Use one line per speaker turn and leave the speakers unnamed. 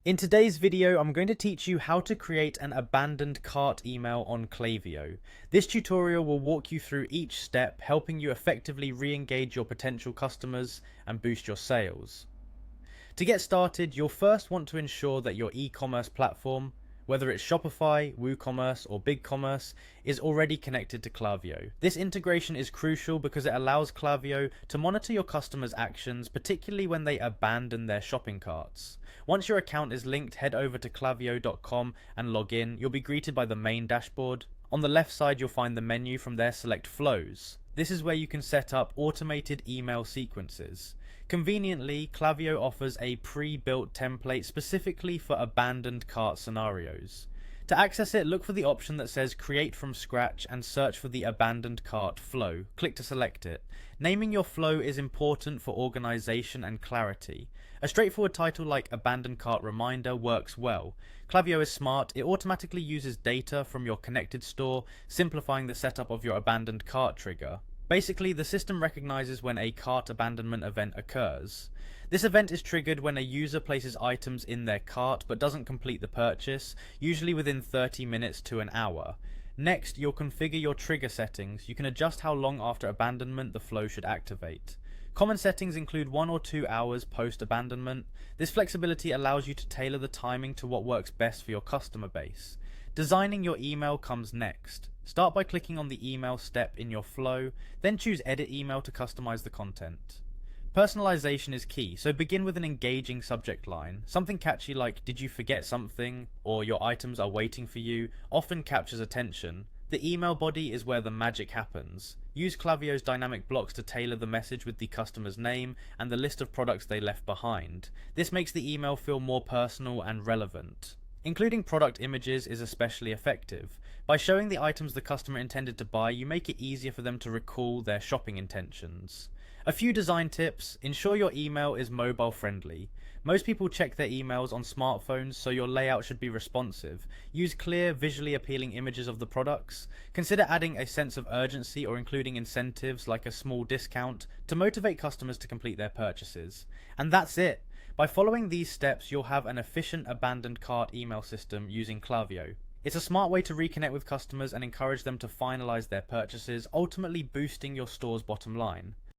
In today's video, I'm going to teach you how to create an abandoned cart email on Klaviyo. This tutorial will walk you through each step, helping you effectively re-engage your potential customers and boost your sales. To get started, you'll first want to ensure that your e-commerce platform, whether it's Shopify, WooCommerce, or BigCommerce, is already connected to Klaviyo. This integration is crucial because it allows Klaviyo to monitor your customers' actions, particularly when they abandon their shopping carts. Once your account is linked, head over to klaviyo.com and log in. You'll be greeted by the main dashboard. On the left side, you'll find the menu. From there, select Flows. This is where you can set up automated email sequences. Conveniently, Klaviyo offers a pre-built template specifically for abandoned cart scenarios. To access it, look for the option that says Create from Scratch and search for the abandoned cart flow. Click to select it. Naming your flow is important for organization and clarity. A straightforward title like Abandoned Cart Reminder works well. Klaviyo is smart. It automatically uses data from your connected store, simplifying the setup of your abandoned cart trigger. Basically, the system recognizes when a cart abandonment event occurs. This event is triggered when a user places items in their cart but doesn't complete the purchase, usually within 30 minutes to an hour. Next, you'll configure your trigger settings. You can adjust how long after abandonment the flow should activate. Common settings include 1 or 2 hours post-abandonment. This flexibility allows you to tailor the timing to what works best for your customer base. Designing your email comes next. Start by clicking on the email step in your flow, then choose Edit Email to customize the content. Personalization is key, so begin with an engaging subject line. Something catchy like "Did you forget something?" or "Your items are waiting for you" often captures attention. The email body is where the magic happens. Use Klaviyo's dynamic blocks to tailor the message with the customer's name and the list of products they left behind. This makes the email feel more personal and relevant. Including product images is especially effective. By showing the items the customer intended to buy, you make it easier for them to recall their shopping intentions. A few design tips: ensure your email is mobile friendly. Most people check their emails on smartphones, so your layout should be responsive. Use clear, visually appealing images of the products. Consider adding a sense of urgency or including incentives like a small discount to motivate customers to complete their purchases. And that's it. By following these steps, you'll have an efficient abandoned cart email system using Klaviyo. It's a smart way to reconnect with customers and encourage them to finalize their purchases, ultimately boosting your store's bottom line.